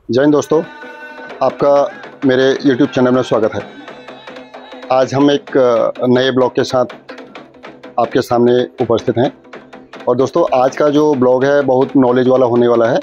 जय हिंद दोस्तों, आपका मेरे YouTube चैनल में स्वागत है। आज हम एक नए ब्लॉग के साथ आपके सामने उपस्थित हैं। और दोस्तों, आज का जो ब्लॉग है बहुत नॉलेज वाला होने वाला है।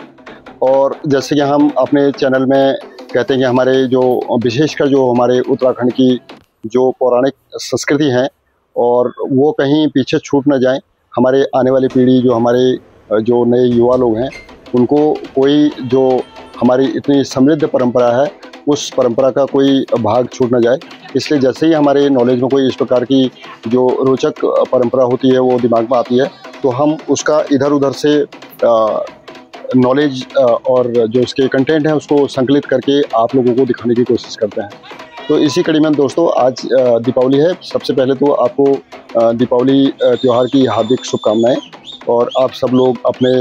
और जैसे कि हम अपने चैनल में कहते हैं कि हमारे जो विशेषकर जो हमारे उत्तराखंड की जो पौराणिक संस्कृति है और वो कहीं पीछे छूट न जाए। हमारे आने वाली पीढ़ी, जो हमारे जो नए युवा लोग हैं, उनको कोई जो हमारी इतनी समृद्ध परंपरा है उस परंपरा का कोई भाग छूट न जाए। इसलिए जैसे ही हमारे नॉलेज में कोई इस प्रकार की जो रोचक परंपरा होती है वो दिमाग में आती है, तो हम उसका इधर उधर से नॉलेज और जो उसके कंटेंट है उसको संकलित करके आप लोगों को दिखाने की कोशिश करते हैं। तो इसी कड़ी में दोस्तों, आज दीपावली है। सबसे पहले तो आपको दीपावली त्यौहार की हार्दिक शुभकामनाएं। और आप सब लोग अपने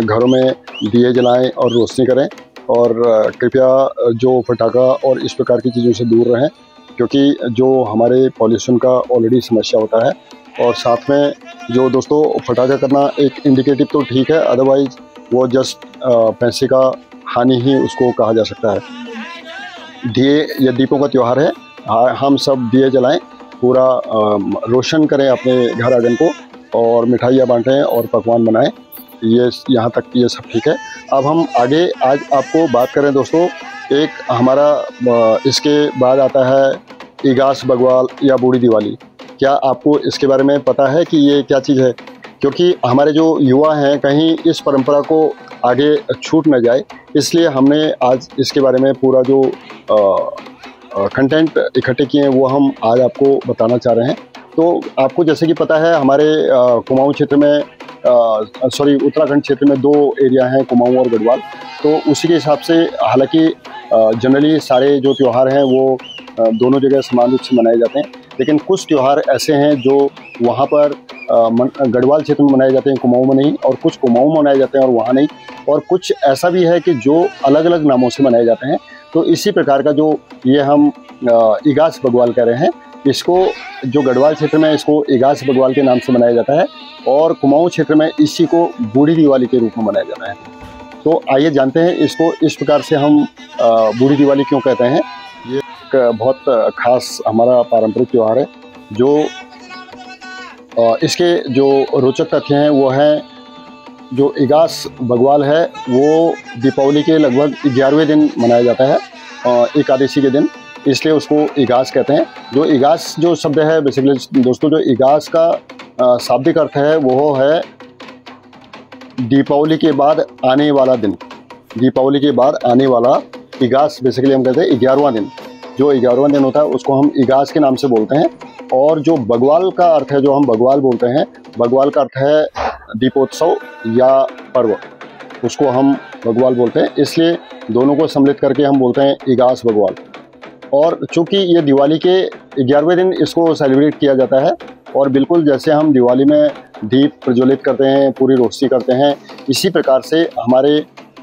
घरों में दिए जलाएं और रोशनी करें। और कृपया जो पटाखा और इस प्रकार की चीज़ों से दूर रहें, क्योंकि जो हमारे पॉल्यूशन का ऑलरेडी समस्या होता है। और साथ में जो दोस्तों पटाखा करना एक इंडिकेटिव तो ठीक है, अदरवाइज़ वो जस्ट पैसे का हानि ही उसको कहा जा सकता है। दिए या दीपों का त्यौहार है, हम सब दिए जलाएं, पूरा रोशन करें अपने घर आंगन को, और मिठाइयाँ बांटें और पकवान बनाएं। ये यहाँ तक ये सब ठीक है। अब हम आगे आज आपको बात करें दोस्तों, एक हमारा इसके बाद आता है इगास बग्वाल या बूढ़ी दिवाली। क्या आपको इसके बारे में पता है कि ये क्या चीज़ है? क्योंकि हमारे जो युवा हैं कहीं इस परंपरा को आगे छूट न जाए, इसलिए हमने आज इसके बारे में पूरा जो कंटेंट इकट्ठे किए हैं वो हम आज आपको बताना चाह रहे हैं। तो आपको जैसे कि पता है, हमारे कुमाऊं क्षेत्र में उत्तराखंड क्षेत्र में 2 एरिया हैं, कुमाऊं और गढ़वाल। तो उसी के हिसाब से हालांकि जनरली सारे जो त्यौहार हैं वो दोनों जगह समान रूप से मनाए जाते हैं, लेकिन कुछ त्यौहार ऐसे हैं जो वहाँ पर गढ़वाल क्षेत्र में मनाए जाते हैं, कुमाऊं में नहीं, और कुछ कुमाऊं में मनाए जाते हैं और वहाँ नहीं। और कुछ ऐसा भी है कि जो अलग अलग नामों से मनाए जाते हैं। तो इसी प्रकार का जो ये हम इगास बग्वाल कह रहे हैं, इसको जो गढ़वाल क्षेत्र में इसको इगास बग्वाल के नाम से मनाया जाता है, और कुमाऊं क्षेत्र में इसी को बूढ़ी दिवाली के रूप में मनाया जाता है। तो आइए जानते हैं इसको इस प्रकार से हम बूढ़ी दिवाली क्यों कहते हैं। ये एक बहुत खास हमारा पारंपरिक त्यौहार है। जो इसके जो रोचक तथ्य हैं वो हैं, जो इगास बग्वाल है वो दीपावली के लगभग 11वें दिन मनाया जाता है, एकादशी के दिन, इसलिए उसको इगास कहते हैं। जो इगास जो शब्द है, बेसिकली दोस्तों, जो इगास का शाब्दिक अर्थ है वो है दीपावली के बाद आने वाला दिन। दीपावली के बाद आने वाला इगास, बेसिकली हम कहते हैं 11वां दिन। जो 11वां दिन होता है उसको हम इगास के नाम से बोलते हैं। और जो बग्वाल का अर्थ है, जो हम बग्वाल बोलते हैं, बग्वाल का अर्थ है दीपोत्सव या पर्व, उसको हम बग्वाल बोलते हैं। इसलिए दोनों को सम्मिलित करके हम बोलते हैं इगास बग्वाल। और चूँकि ये दिवाली के 11वें दिन इसको सेलिब्रेट किया जाता है, और बिल्कुल जैसे हम दिवाली में दीप प्रज्वलित करते हैं, पूरी रोशनी करते हैं, इसी प्रकार से हमारे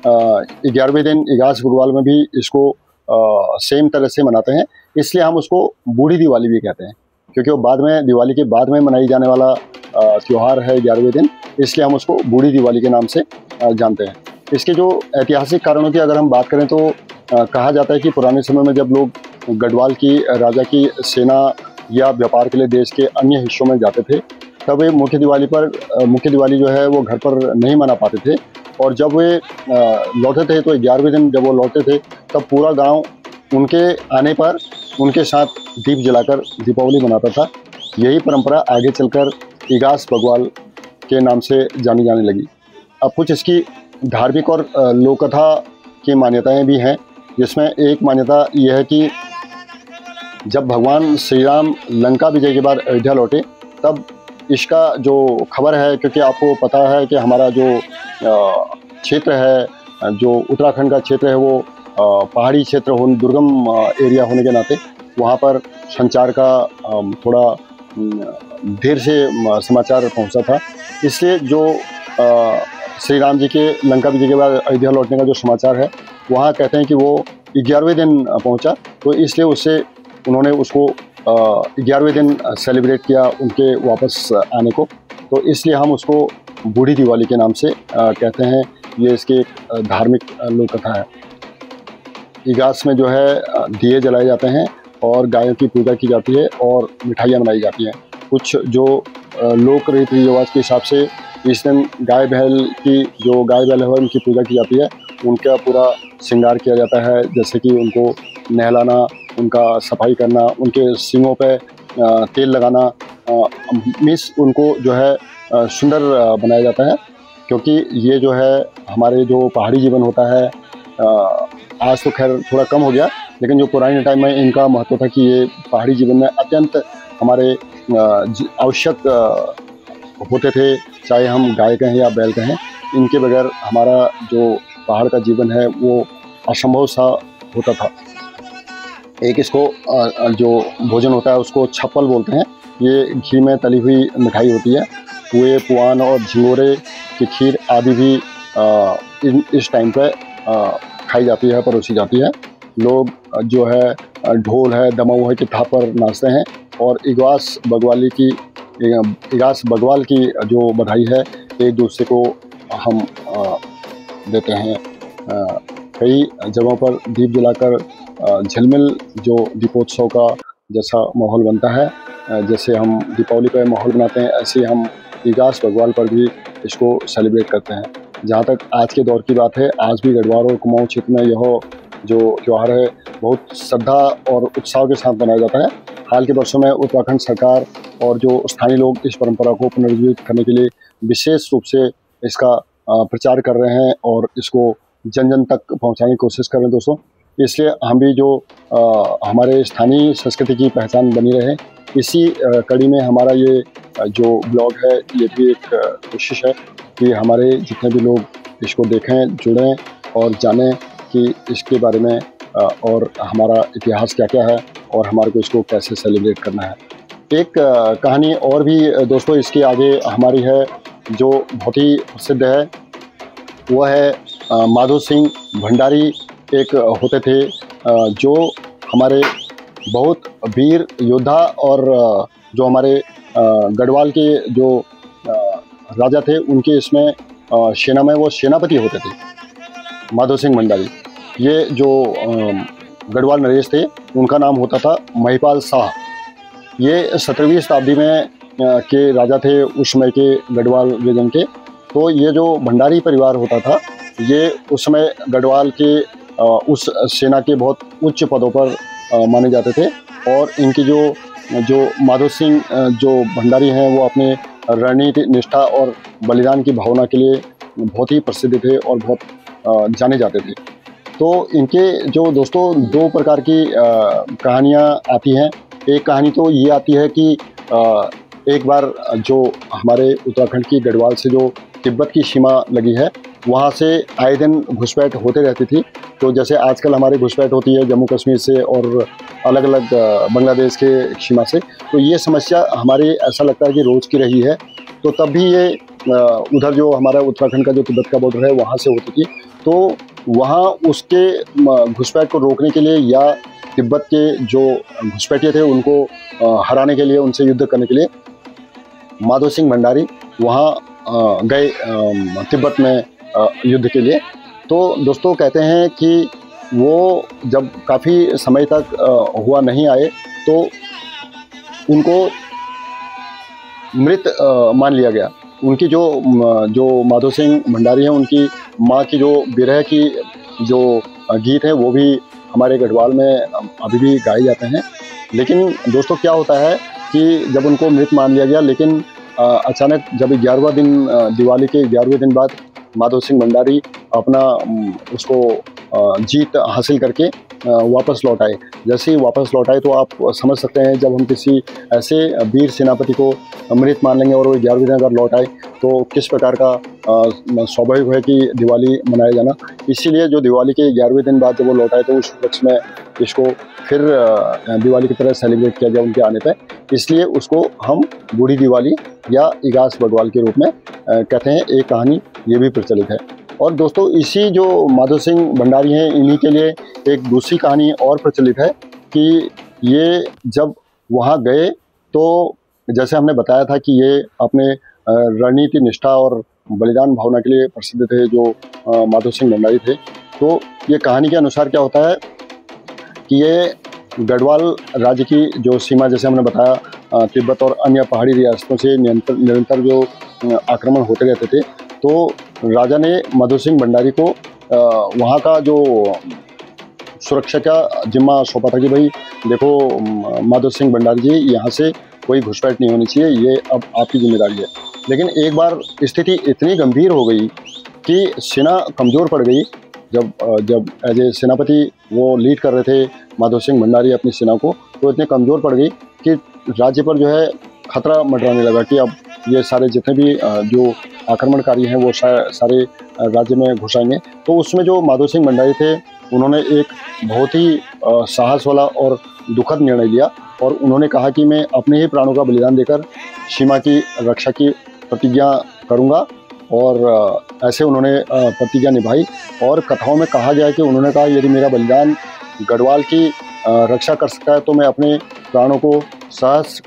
11वें दिन इगास बग्वाल में भी इसको सेम तरह से मनाते हैं। इसलिए हम उसको बूढ़ी दिवाली भी कहते हैं, क्योंकि वो बाद में, दिवाली के बाद में मनाई जाने वाला त्यौहार है 11वें दिन, इसलिए हम उसको बूढ़ी दिवाली के नाम से जानते हैं। इसके जो ऐतिहासिक कारणों की अगर हम बात करें तो कहा जाता है कि पुराने समय में जब लोग गढ़वाल की राजा की सेना या व्यापार के लिए देश के अन्य हिस्सों में जाते थे, तब वे मुख्य दिवाली जो है वो घर पर नहीं मना पाते थे। और जब वे लौटे थे तो 11वें दिन जब वो लौटे थे, तब पूरा गांव उनके आने पर उनके साथ दीप जलाकर दीपावली मनाता था। यही परंपरा आगे चलकर इगास बग्वाल के नाम से जानी जाने लगी। अब कुछ इसकी धार्मिक और लोककथा की मान्यताएं भी हैं, जिसमें एक मान्यता यह है कि जब भगवान श्री राम लंका विजय के बाद अयोध्या लौटे, तब इसका जो खबर है, क्योंकि आपको पता है कि हमारा जो क्षेत्र है, जो उत्तराखंड का क्षेत्र है, वो पहाड़ी क्षेत्र दुर्गम एरिया होने के नाते वहाँ पर संचार का थोड़ा देर से समाचार पहुँचा था। इसलिए जो श्री राम जी के लंका विजय के बाद अयोध्या लौटने का जो समाचार है, वहाँ कहते हैं कि वो 11वें दिन पहुँचा। तो इसलिए उससे उन्होंने उसको 11वें दिन सेलिब्रेट किया, उनके वापस आने को। तो इसलिए हम उसको बूढ़ी दिवाली के नाम से कहते हैं। ये इसकी धार्मिक लोक कथा है। इगास में जो है दिए जलाए जाते हैं और गायों की पूजा की जाती है और मिठाइयाँ बनाई जाती हैं। कुछ जो लोक रीति रिवाज के हिसाब से इस दिन गाय बैल है उनकी पूजा की जाती है। उनका पूरा श्रृंगार किया जाता है, जैसे कि उनको नहलाना, उनका सफाई करना, उनके सींगों पे तेल लगाना, मीन्स उनको जो है सुंदर बनाया जाता है। क्योंकि ये जो है हमारे जो पहाड़ी जीवन होता है, आज तो खैर थोड़ा कम हो गया, लेकिन जो पुराने टाइम में इनका महत्व था कि ये पहाड़ी जीवन में अत्यंत हमारे आवश्यक होते थे, चाहे हम गाय कहें या बैल कहें। इनके बगैर हमारा जो पहाड़ का जीवन है वो असंभव सा होता था। एक इसको जो भोजन होता है उसको छप्पल बोलते हैं। ये घी में तली हुई मिठाई होती है। पुए, पुआन और झिंगोरे की खीर आदि भी इस टाइम पे खाई जाती है, परोसी जाती है। लोग जो है ढोल है, दमाऊ है की थाप पर नाचते हैं और इगास बग्वाल की जो बधाई है एक दूसरे को हम देते हैं। कई जगहों पर दीप जलाकर झिलमिल जो दीपोत्सव का जैसा माहौल बनता है, जैसे हम दीपावली पर माहौल बनाते हैं, ऐसे हम इगास बग्वाल पर भी इसको सेलिब्रेट करते हैं। जहाँ तक आज के दौर की बात है, आज भी गढ़वाल और कुमाऊं क्षेत्र में यह जो त्यौहार है बहुत श्रद्धा और उत्साह के साथ मनाया जाता है। हाल के वर्षों में उत्तराखंड सरकार और जो स्थानीय लोग इस परंपरा को पुनर्जीवित करने के लिए विशेष रूप से इसका प्रचार कर रहे हैं और इसको जन जन तक पहुंचाने की कोशिश कर रहे हैं दोस्तों। इसलिए हम भी जो हमारे स्थानीय संस्कृति की पहचान बनी रहे, इसी कड़ी में हमारा ये जो ब्लॉग है ये भी एक कोशिश है कि हमारे जितने भी लोग इसको देखें, जुड़ें और जानें कि इसके बारे में और हमारा इतिहास क्या क्या है और हमारे को इसको कैसे सेलिब्रेट करना है। एक कहानी और भी दोस्तों इसके आगे हमारी है जो बहुत ही प्रसिद्ध है, वह है माधो सिंह भंडारी। एक होते थे जो हमारे बहुत वीर योद्धा और जो हमारे गढ़वाल के जो राजा थे उनके इसमें सेना में वो सेनापति होते थे, माधो सिंह भंडारी। ये जो गढ़वाल नरेश थे उनका नाम होता था महिपाल शाह। ये 17वीं शताब्दी में के राजा थे उस समय के गढ़वाल रीजन के। तो ये जो भंडारी परिवार होता था ये उस समय गढ़वाल के उस सेना के बहुत उच्च पदों पर माने जाते थे। और इनकी जो माधो सिंह जो भंडारी हैं वो अपने रणनीति, निष्ठा और बलिदान की भावना के लिए बहुत ही प्रसिद्ध थे और बहुत जाने जाते थे। तो इनके जो दोस्तों दो प्रकार की कहानियाँ आती हैं। एक कहानी तो ये आती है कि एक बार जो हमारे उत्तराखंड की गढ़वाल से जो तिब्बत की सीमा लगी है वहाँ से आए दिन घुसपैठ होते रहती थी। तो जैसे आजकल हमारी घुसपैठ होती है जम्मू कश्मीर से और अलग अलग बांग्लादेश के सीमा से, तो ये समस्या हमारे ऐसा लगता है कि रोज़ की रही है। तो तब भी ये उधर जो हमारा उत्तराखंड का जो तिब्बत का बॉर्डर है वहाँ से होती थी। तो वहाँ उसके घुसपैठ को रोकने के लिए या तिब्बत के जो घुसपैठिए थे उनको हराने के लिए, उनसे युद्ध करने के लिए माधो सिंह भंडारी वहाँ गए तिब्बत में युद्ध के लिए। तो दोस्तों कहते हैं कि वो जब काफ़ी समय तक हुआ नहीं आए तो उनको मृत मान लिया गया। उनकी जो माधो सिंह भंडारी हैं उनकी माँ की जो विरह की जो गीत है वो भी हमारे गढ़वाल में अभी भी गाए जाते हैं। लेकिन दोस्तों क्या होता है कि जब उनको मृत मान लिया गया, लेकिन अचानक जब 11वां दिन दिवाली के 11वें दिन बाद माधो सिंह भंडारी अपना उसको जीत हासिल करके वापस लौट आए। जैसे ही वापस लौट आए तो आप समझ सकते हैं जब हम किसी ऐसे वीर सेनापति को मृत मान लेंगे और वो 11वें दिन अगर लौट आए तो किस प्रकार का स्वाभाविक है कि दिवाली मनाया जाना। इसीलिए जो दिवाली के 11वें दिन बाद जब वो लौट आए तो उस पक्ष में इसको फिर दिवाली की तरह सेलिब्रेट किया गया उनके आने पर। इसलिए उसको हम बूढ़ी दिवाली या इगास बग्वाल के रूप में कहते हैं। एक कहानी ये भी प्रचलित है। और दोस्तों इसी जो माधो सिंह भंडारी हैं इन्हीं के लिए एक दूसरी कहानी और प्रचलित है कि ये जब वहाँ गए तो जैसे हमने बताया था कि ये अपने रणनीति, निष्ठा और बलिदान भावना के लिए प्रसिद्ध थे जो माधो सिंह भंडारी थे। तो ये कहानी के अनुसार क्या होता है कि ये गढ़वाल राज्य की जो सीमा, जैसे हमने बताया, तिब्बत और अन्य पहाड़ी रियासतों से निरंतर जो आक्रमण होते रहते थे, तो राजा ने माधो सिंह भंडारी को वहाँ का जो सुरक्षा का जिम्मा सौंपा था कि भाई देखो माधो सिंह भंडारी जी, यहाँ से कोई घुसपैठ नहीं होनी चाहिए, ये अब आपकी जिम्मेदारी है। लेकिन एक बार स्थिति इतनी गंभीर हो गई कि सेना कमज़ोर पड़ गई। जब एज ए सेनापति वो लीड कर रहे थे माधो सिंह भंडारी अपनी सेना को, तो इतने कमज़ोर पड़ गई कि राज्य पर जो है खतरा मंडराने लगा कि अब ये सारे जितने भी जो आक्रमणकारी हैं वो सारे राज्य में घुस आएंगे। तो उसमें जो माधो सिंह भंडारी थे, उन्होंने एक बहुत ही साहस वाला और दुखद निर्णय लिया और उन्होंने कहा कि मैं अपने ही प्राणों का बलिदान देकर सीमा की रक्षा की प्रतिज्ञा करूंगा। और ऐसे उन्होंने प्रतिज्ञा निभाई। और कथाओं में कहा गया है कि उन्होंने कहा, यदि मेरा बलिदान गढ़वाल की रक्षा कर सकता है तो मैं अपने प्राणों को सहर्ष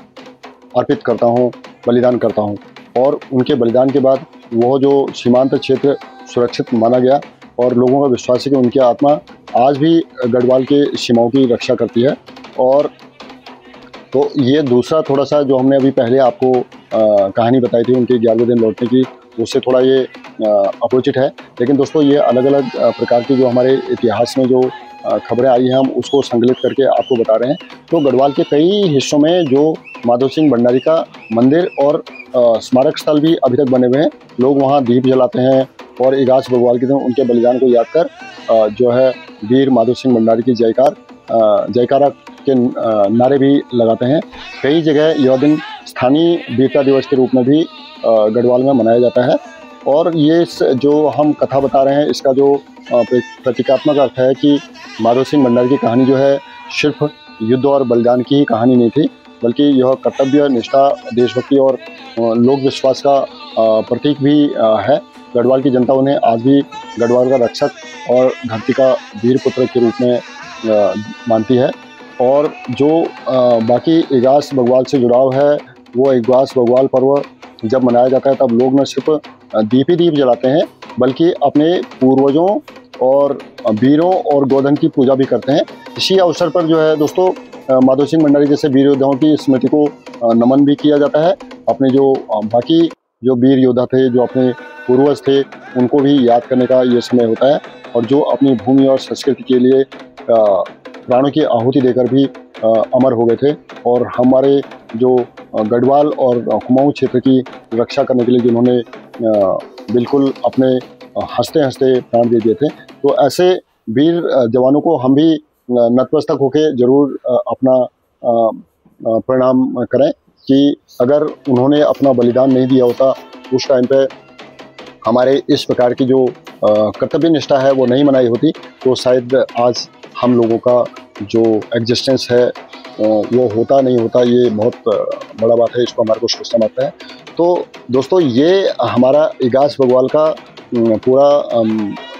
अर्पित करता हूँ, बलिदान करता हूँ। और उनके बलिदान के बाद वो जो सीमांत क्षेत्र सुरक्षित माना गया और लोगों का विश्वास है कि उनकी आत्मा आज भी गढ़वाल के सीमाओं की रक्षा करती है। और तो ये दूसरा थोड़ा सा जो हमने अभी पहले आपको कहानी बताई थी उनके 11वें दिन लौटने की, उससे थोड़ा ये अपोजिट है। लेकिन दोस्तों, ये अलग अलग प्रकार की जो हमारे इतिहास में जो खबरें आई हैं, हम उसको संकलित करके आपको बता रहे हैं। तो गढ़वाल के कई हिस्सों में जो माधो सिंह भंडारी का मंदिर और स्मारक स्थल भी अभी तक बने हुए हैं। लोग वहाँ दीप जलाते हैं और इगास बग्वाल के दिन उनके बलिदान को याद कर जो है वीर माधो सिंह भंडारी की जयकारा के नारे भी लगाते हैं। कई जगह यह दिन स्थानीय वीरता दिवस के रूप में भी गढ़वाल में मनाया जाता है। और ये जो हम कथा बता रहे हैं, इसका जो प्रतीकात्मक अर्थ है कि माधो सिंह भंडारी की कहानी जो है सिर्फ युद्ध और बलिदान की ही कहानी नहीं थी, बल्कि यह कर्तव्य, निष्ठा, देशभक्ति और लोक विश्वास का प्रतीक भी है। गढ़वाल की जनता उन्हें आज भी गढ़वाल का रक्षक और धरती का वीर पुत्र के रूप में मानती है। और जो बाकी इगास बग्वाल से जुड़ाव है, वो इगास बग्वाल पर्व जब मनाया जाता है तब लोग न सिर्फ दीप ही दीप जलाते हैं, बल्कि अपने पूर्वजों और वीरों और गोधन की पूजा भी करते हैं। इसी अवसर पर जो है दोस्तों, माधो सिंह भंडारी जैसे वीर योद्धाओं की स्मृति को नमन भी किया जाता है। अपने जो बाकी जो वीर योद्धा थे, जो अपने पूर्वज थे, उनको भी याद करने का ये समय होता है। और जो अपनी भूमि और संस्कृति के लिए प्राणों की आहुति देकर भी अमर हो गए थे और हमारे जो गढ़वाल और कुमाऊं क्षेत्र की रक्षा करने के लिए जिन्होंने बिल्कुल अपने हंसते हंसते प्राण दे दिए थे। तो ऐसे वीर जवानों को हम भी नतमस्तक होकर जरूर अपना प्रणाम करें कि अगर उन्होंने अपना बलिदान नहीं दिया होता उस टाइम पे, हमारे इस प्रकार की जो कर्तव्य निष्ठा है वो नहीं मनाई होती, तो शायद आज हम लोगों का जो एग्जिस्टेंस है वो होता नहीं होता। ये बहुत बड़ा बात है, इसको हमारे को सोचना पड़ता है। तो दोस्तों, ये हमारा इगास बग्वाल का पूरा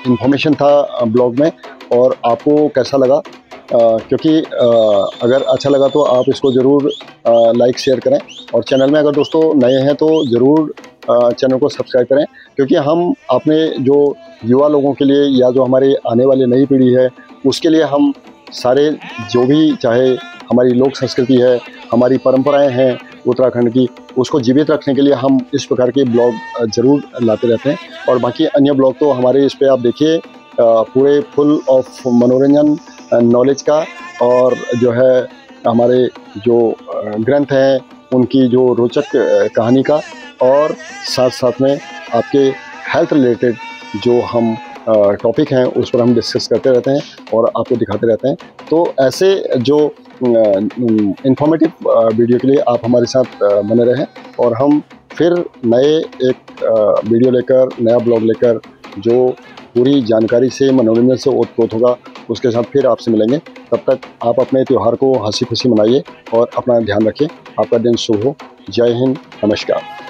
इंफॉर्मेशन था ब्लॉग में। और आपको कैसा लगा? क्योंकि अगर अच्छा लगा तो आप इसको ज़रूर लाइक शेयर करें। और चैनल में अगर दोस्तों नए हैं तो ज़रूर चैनल को सब्सक्राइब करें, क्योंकि हम अपने जो युवा लोगों के लिए या जो हमारे आने वाली नई पीढ़ी है उसके लिए हम सारे जो भी, चाहे हमारी लोक संस्कृति है, हमारी परंपराएं हैं उत्तराखंड की, उसको जीवित रखने के लिए हम इस प्रकार के ब्लॉग ज़रूर लाते रहते हैं। और बाकी अन्य ब्लॉग तो हमारे इस पे आप देखिए, पूरे फुल ऑफ मनोरंजन, नॉलेज का, और जो है हमारे जो ग्रंथ हैं उनकी जो रोचक कहानी का, और साथ साथ में आपके हेल्थ रिलेटेड जो हम टॉपिक हैं उस पर हम डिस्कस करते रहते हैं और आपको दिखाते रहते हैं। तो ऐसे जो इंफॉर्मेटिव वीडियो के लिए आप हमारे साथ बने रहें, और हम फिर नए एक वीडियो लेकर, नया ब्लॉग लेकर, जो पूरी जानकारी से, मनोरंजन से ओतप्रोत होगा, उसके साथ फिर आपसे मिलेंगे। तब तक आप अपने त्यौहार को हंसी खुशी मनाइए और अपना ध्यान रखें। आपका दिन शुभ हो। जय हिंद, नमस्कार।